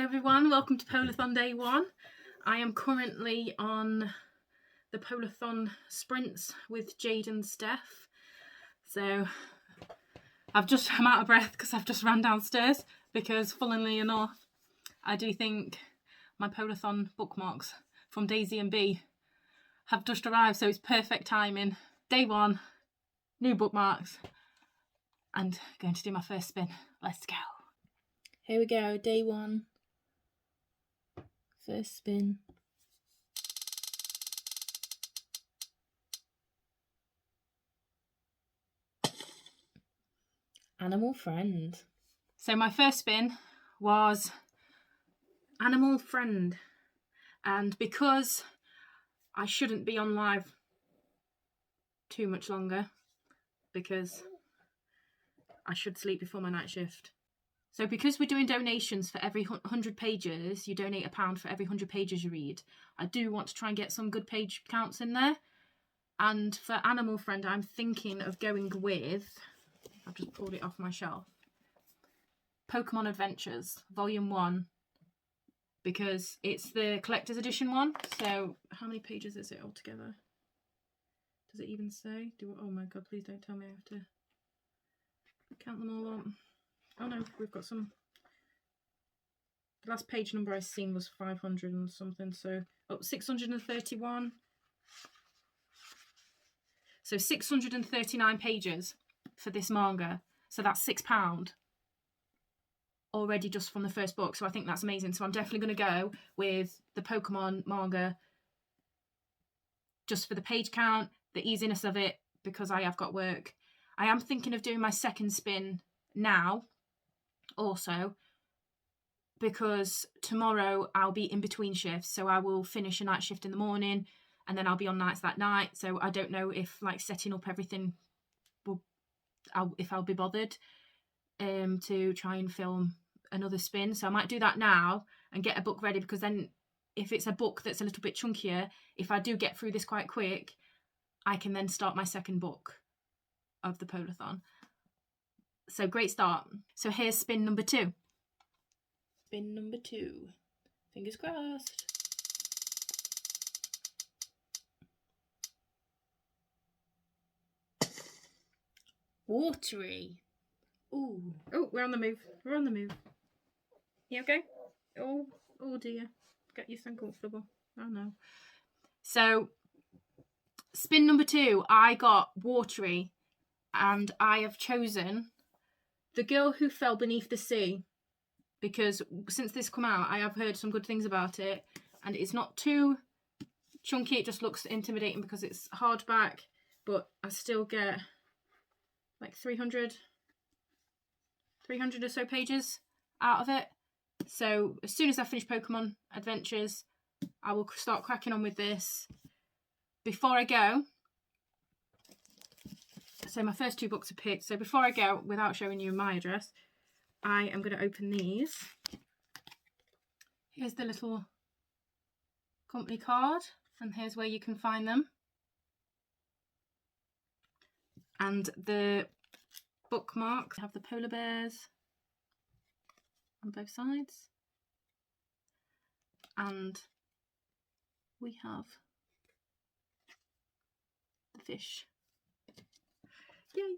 everyone, welcome to Polarthon Day 1. I am currently on the Polarthon sprints with Jade and Steph. So I'm out of breath because I've just ran downstairs because, funnily enough, I do think my Polarthon bookmarks from Daisy and B have just arrived, so it's perfect timing. Day 1, new bookmarks, and going to do my first spin. Let's go. Here we go, day 1. First spin. Animal Friend. So my first spin was Animal Friend. And because I shouldn't be on live too much longer, because I should sleep before my night shift. So because we're doing donations for every 100 pages, you donate £1 for every 100 pages you read. I do want to try and get some good page counts in there. And for Animal Friend, I'm thinking of going with, I've just pulled it off my shelf, Pokemon Adventures, Volume 1, because it's the collector's edition one. So how many pages is it altogether? Does it even say? Oh my god, please don't tell me I have to count them all up. Oh no, we've got some. The last page number I seen was 500 and something, so 631. So 639 pages for this manga. So that's £6 already just from the first book. So I think that's amazing. So I'm definitely going to go with the Pokemon manga just for the page count, the easiness of it, because I have got work. I am thinking of doing my second spin now also, because tomorrow I'll be in between shifts, so I will finish a night shift in the morning and then I'll be on nights that night. So I don't know if setting up everything if I'll be bothered to try and film another spin. So I might do that now and get a book ready, because then if it's a book that's a little bit chunkier, if I do get through this quite quick, I can then start my second book of the Polarthon. So great start. So here's spin number 2. Spin number 2. Fingers crossed. Watery. Ooh. Oh, we're on the move. We're on the move. You okay? Oh dear. Get you so uncomfortable. Oh no. So spin number 2, I got Watery, and I have chosen The Girl Who Fell Beneath the Sea, because since this come out, I have heard some good things about it, and it's not too chunky. It just looks intimidating because it's hardback, but I still get like 300 or so pages out of it. So as soon as I finish Pokemon Adventures, I will start cracking on with this. Before I go, so my first 2 books are picked. So before I go, without showing you my address, I am going to open these. Here's the little company card, and here's where you can find them. And the bookmarks have the polar bears on both sides. And we have the fish. Yay!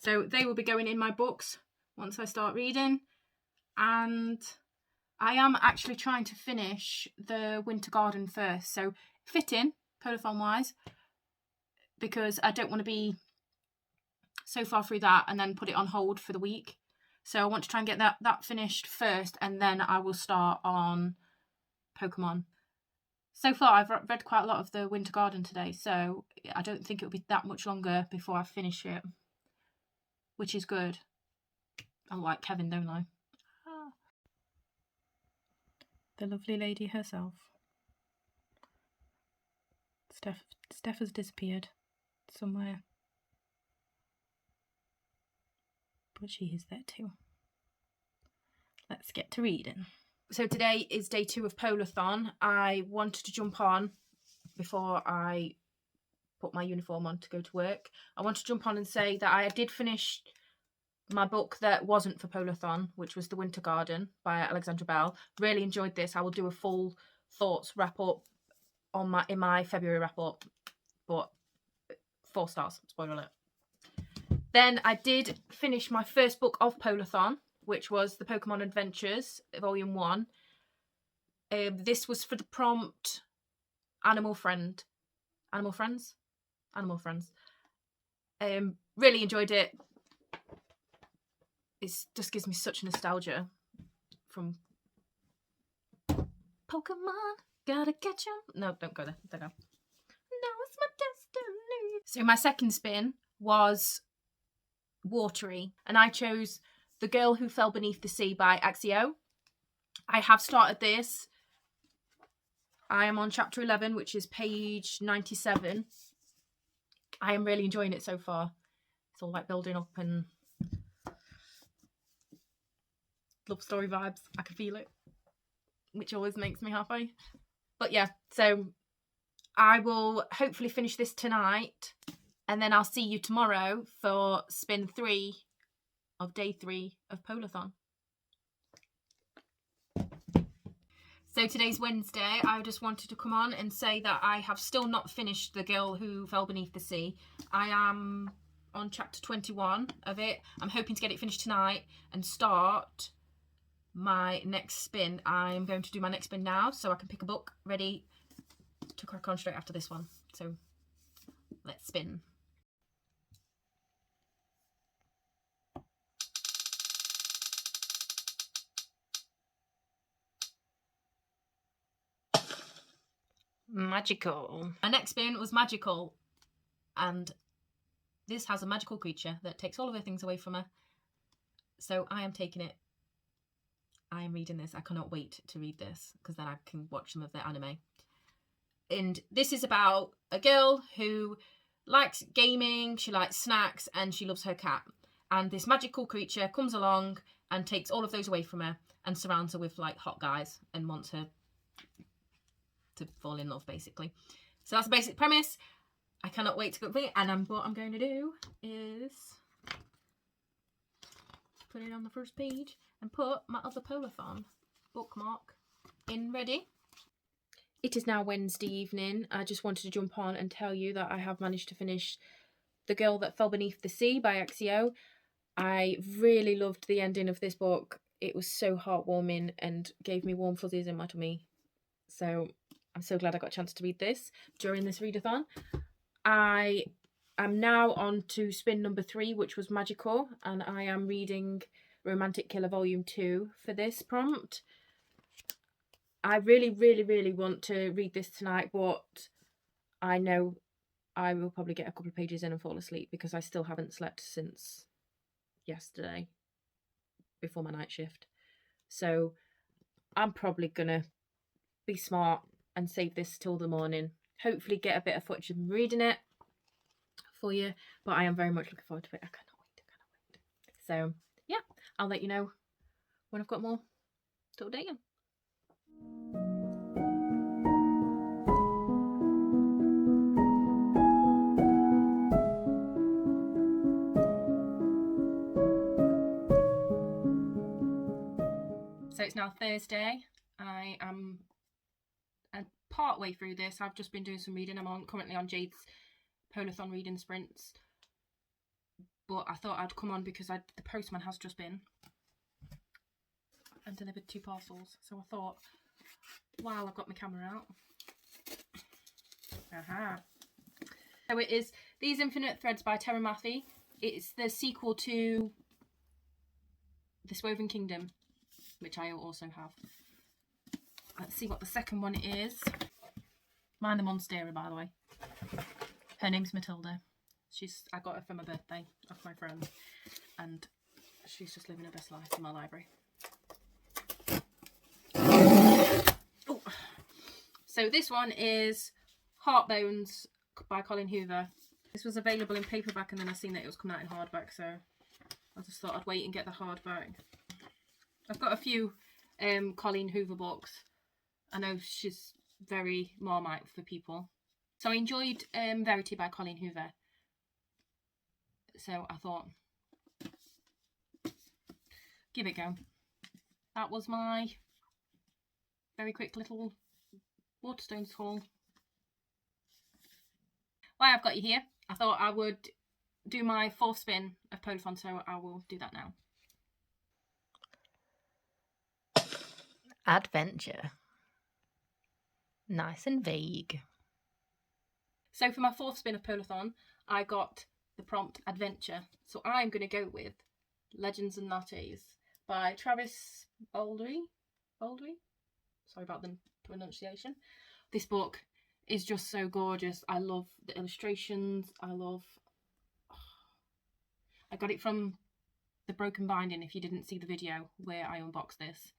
So they will be going in my books once I start reading, and I am actually trying to finish the Winter Garden first, so fitting Polarthon wise, because I don't want to be so far through that and then put it on hold for the week. So I want to try and get that finished first, and then I will start on Pokemon. So far I've read quite a lot of the Winter Garden today, so I don't think it'll be that much longer before I finish it, which is good. I like Kevin, don't I? The lovely lady herself. Steph has disappeared somewhere, but she is there too. Let's get to reading. So today is day 2 of Polarthon. I wanted to jump on before I put my uniform on to go to work. I want to jump on and say that I did finish my book that wasn't for Polarthon, which was The Winter Garden by Alexandra Bell. Really enjoyed this. I will do a full thoughts wrap up on in my February wrap up, but 4 stars, spoiler alert. Then I did finish my first book of Polarthon, which was The Pokemon Adventures, Volume 1. This was for the prompt Animal Friends. Really enjoyed it. It just gives me such nostalgia from Pokemon. Gotta catch 'em. No, don't go there. Don't go. No, it's my destiny. So my second spin was watery, and I chose The Girl Who Fell Beneath the Sea by Axio. I have started this. I am on chapter 11, which is page 97. I am really enjoying it so far. It's all like building up and love story vibes. I can feel it, which always makes me happy. But yeah, so I will hopefully finish this tonight, and then I'll see you tomorrow for spin 3 of day 3 of Polarthon. So today's Wednesday. I just wanted to come on and say that I have still not finished The Girl Who Fell Beneath the Sea. I am on chapter 21 of it. I'm hoping to get it finished tonight and start my next spin. I'm going to do my next spin now so I can pick a book ready to crack on straight after this one. So let's spin. Magical. My next spin was magical, and this has a magical creature that takes all of her things away from her. So I am taking it. I am reading this. I cannot wait to read this because then I can watch some of the anime. And this is about a girl who likes gaming, she likes snacks, and she loves her cat. And this magical creature comes along and takes all of those away from her and surrounds her with like hot guys and wants her to fall in love, basically. So that's the basic premise. I cannot wait to go read it. And what I'm going to do is put it on the first page and put my other Polarthon bookmark in ready. It is now Wednesday evening. I just wanted to jump on and tell you that I have managed to finish The Girl That Fell Beneath the Sea by Axio. I really loved the ending of this book. It was so heartwarming and gave me warm fuzzies in my tummy. So I'm so glad I got a chance to read this during this readathon. I am now on to spin number 3, which was magical, and I am reading Romantic Killer Volume 2 for this prompt. I really, really, really want to read this tonight, but I know I will probably get a couple of pages in and fall asleep because I still haven't slept since yesterday before my night shift. So I'm probably gonna be smart and save this till the morning. Hopefully get a bit of footage of reading it for you, but I am very much looking forward to it. I cannot wait. So yeah, I'll let you know when I've got more to update you. So it's now Thursday. I am part way through this. I've just been doing some reading. I'm currently on Jade's Polarthon reading sprints, but I thought I'd come on because the postman has just been and delivered 2 parcels. So I thought, while I've got my camera out, so it is These Infinite Threads by Terra Mathy. It's the sequel to This Woven Kingdom, which I also have. Let's see what the second one is. Mind the Monstera, by the way. Her name's Matilda. I got her for my birthday off my friend, and she's just living her best life in my library. Oh. So this one is Heartbones by Colin Hoover. This was available in paperback, and then I seen that it was coming out in hardback, so I just thought I'd wait and get the hardback. I've got a few Colleen Hoover books. I know she's very Marmite for people. So I enjoyed Verity by Colleen Hoover. So I thought give it a go. That was my very quick little Waterstones haul. While I've got you here, I thought I would do my 4th spin of Polarthon, so I will do that now. Adventure. Nice and vague. So for my 4th spin of Polarthon, I got the prompt Adventure. So I'm going to go with Legends and Lattes by Travis Baldry. Sorry about the pronunciation. This book is just so gorgeous. I love the illustrations. I got it from the broken binding. If you didn't see the video where I unboxed this,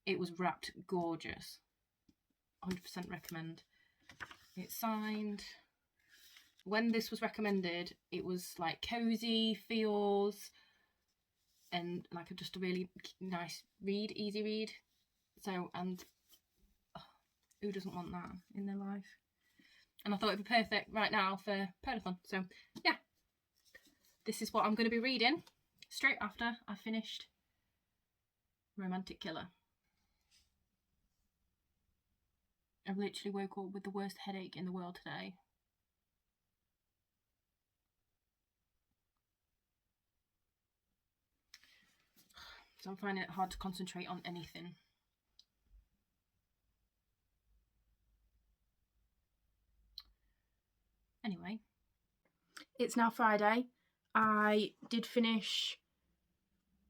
it was wrapped gorgeous. 100% recommend. It's signed. When this was recommended, it was like cozy feels and like just a really nice read, easy read. So, and who doesn't want that in their life? And I thought it'd be perfect right now for Polarthon. So yeah, this is what I'm going to be reading straight after I finished Romantic Killer. I've literally woke up with the worst headache in the world today. So I'm finding it hard to concentrate on anything. Anyway, it's now Friday. I did finish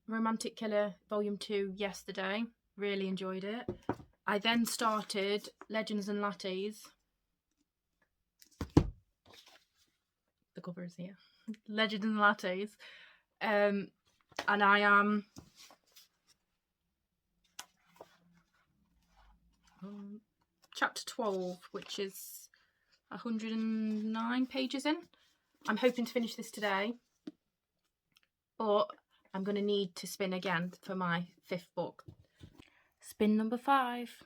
Romantic Killer Volume 2 yesterday. Really enjoyed it. I then started Legends and Lattes. The cover is here. Legends and Lattes. And I am chapter 12, which is 109 pages in. I'm hoping to finish this today, but I'm going to need to spin again for my 5th book. Spin number 5.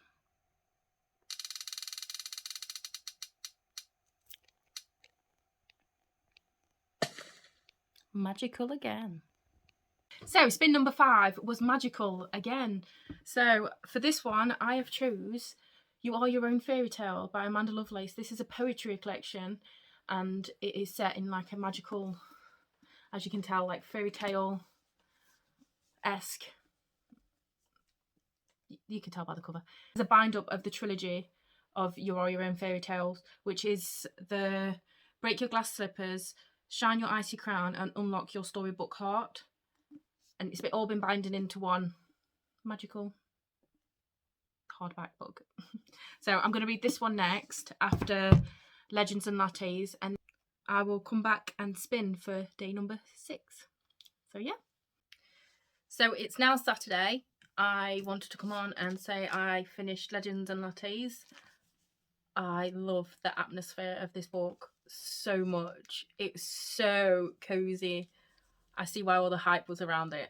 Magical again. So spin number 5 was magical again. So for this one, I have chose You Are Your Own Fairy Tale by Amanda Lovelace. This is a poetry collection, and it is set in like a magical, as you can tell, like fairy tale-esque. You can tell by the cover. It's a bind-up of the trilogy of You Are Your Own Fairy Tales, which is the Break Your Glass Slippers, Shine Your Icy Crown, and Unlock Your Storybook Heart. And it's all been binding into one magical hardback book. So I'm going to read this one next after Legends and Lattes, and I will come back and spin for day number 6. So yeah. So it's now Saturday. I wanted to come on and say I finished Legends and Lattes. I love the atmosphere of this book so much. It's so cozy. I see why all the hype was around it.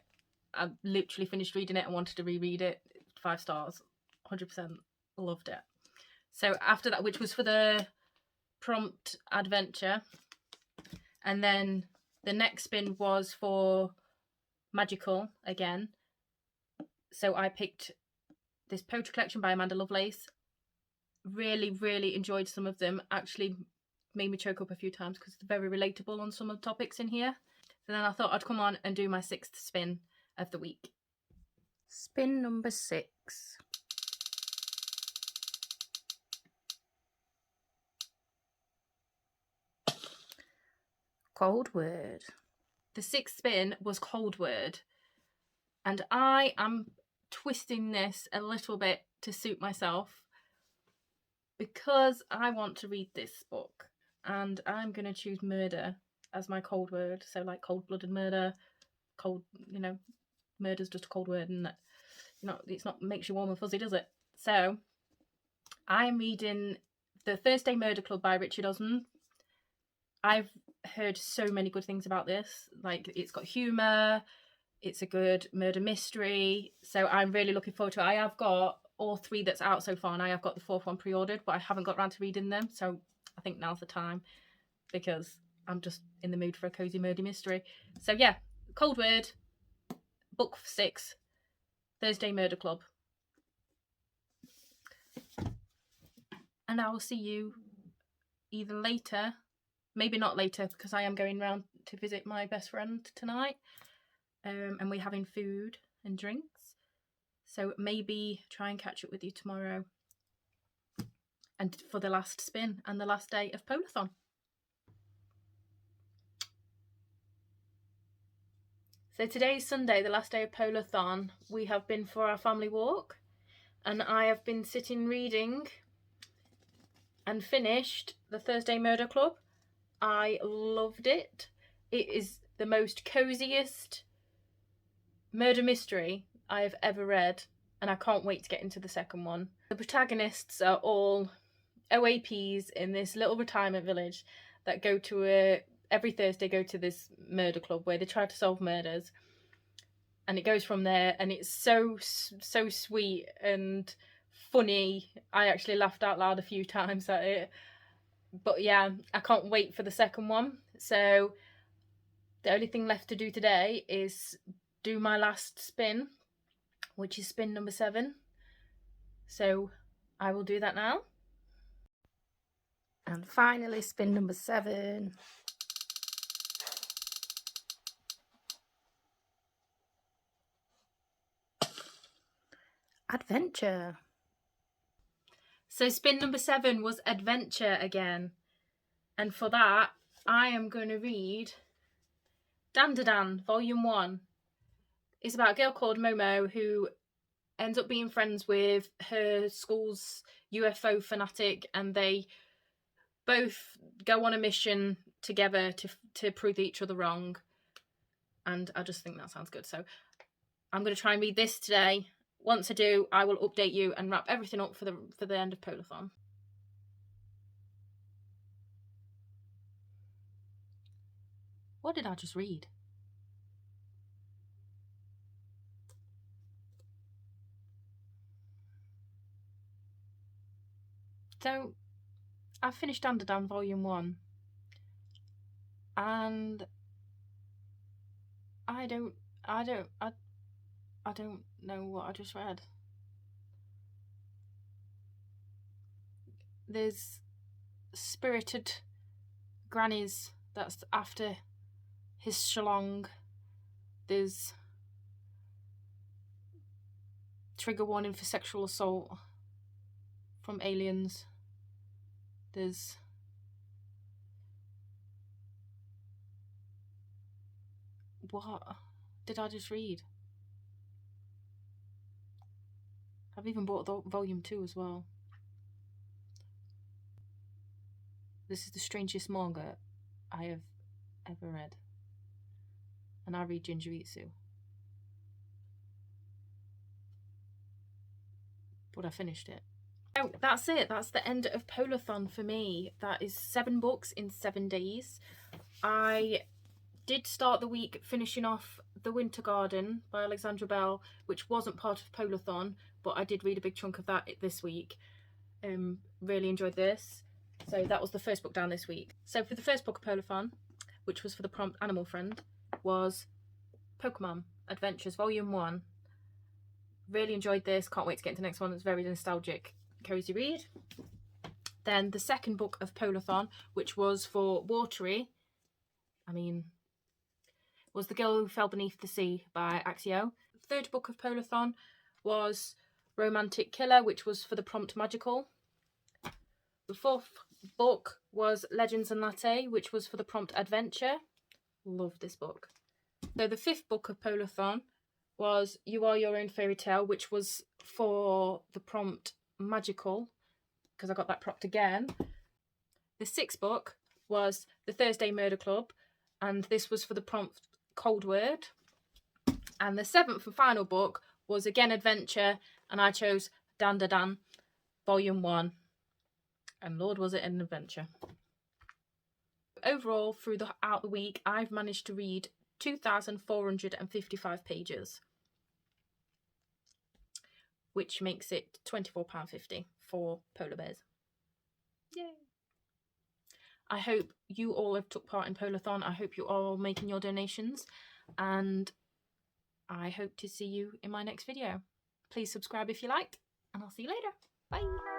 I literally finished reading it and wanted to reread it. 5 stars. 100% loved it. So after that, which was for the prompt Adventure, and then the next spin was for Magical again. So I picked this poetry collection by Amanda Lovelace. Really, really enjoyed some of them. Actually made me choke up a few times because it's very relatable on some of the topics in here. So then I thought I'd come on and do my 6th spin of the week. Spin number 6. Cold Word. The 6th spin was Cold Word, and I am twisting this a little bit to suit myself because I want to read this book, and I'm going to choose murder as my cold word. So like cold-blooded murder, cold, you know, murder's just a cold word, and it's not makes you warm and fuzzy, does it? So I'm reading The Thursday Murder Club by Richard Osman. I've heard so many good things about this. Like, it's got humour, it's a good murder mystery, so I'm really looking forward to it. I have got all 3 that's out so far, and I have got the 4th one pre-ordered, but I haven't got around to reading them, so I think now's the time because I'm just in the mood for a cozy murder mystery. So yeah, Cold Word, book 6 Thursday Murder Club. And I will see you either later, maybe not later, because I am going round to visit my best friend tonight, and we're having food and drinks, so maybe try and catch up with you tomorrow and for the last spin and the last day of Polarthon. So today's Sunday, the last day of Polarthon. We have been for our family walk, and I have been sitting reading and finished the Thursday Murder Club. I loved it. It is the most coziest murder mystery I have ever read, and I can't wait to get into the second one. The protagonists are all OAPs in this little retirement village that go to every Thursday go to this murder club where they try to solve murders, and it goes from there, and it's so sweet and funny. I actually laughed out loud a few times at it. But yeah, I can't wait for the second one. So the only thing left to do today is do my last spin, which is spin number 7. So I will do that now. And finally, spin number 7. Adventure. So spin number 7 was adventure again. And for that, I am going to read Dandadan, Volume 1. It's about a girl called Momo who ends up being friends with her school's UFO fanatic, and they both go on a mission together to prove each other wrong. And I just think that sounds good. So I'm going to try and read this today. Once I do, I will update you and wrap everything up for the end of Polarthon. What did I just read? So I finished Dandadan Volume 1, and I don't know what I just read. There's spirited grannies that's after his shalong. There's trigger warning for sexual assault from aliens. There's what did I just read? I've even bought the Volume 2 as well. This is the strangest manga I have ever read. And I read Jinjutsu. But I finished it. Oh, that's it. That's the end of Polarthon for me. That is 7 books in 7 days. I did start the week finishing off The Winter Garden by Alexandra Bell, which wasn't part of Polarthon, but I did read a big chunk of that this week. Really enjoyed this. So that was the first book down this week. So for the first book of Polarthon, which was for the prompt Animal Friend, was Pokemon Adventures Volume 1. Really enjoyed this. Can't wait to get into the next one. It's very nostalgic, cozy read. Then the second book of Polarthon, which was for Watery, was The Girl Who Fell Beneath the Sea by Axio. The third book of Polarthon was Romantic Killer, which was for the prompt Magical. The fourth book was Legends and Latte, which was for the prompt Adventure. Love this book. So the fifth book of Polarthon was You Are Your Own Fairy Tale, which was for the prompt Magical, because I got that propped again. The sixth book was The Thursday Murder Club, and this was for the prompt Cold Word. And the seventh and final book was again Adventure, and I chose Dandadan Volume 1. And Lord, was it an adventure. Overall, throughout the week, I've managed to read 2,455 pages, which makes it £24.50 for polar bears. Yay! I hope you all have took part in Polarthon. I hope you are all making your donations, and I hope to see you in my next video. Please subscribe if you liked, and I'll see you later. Bye.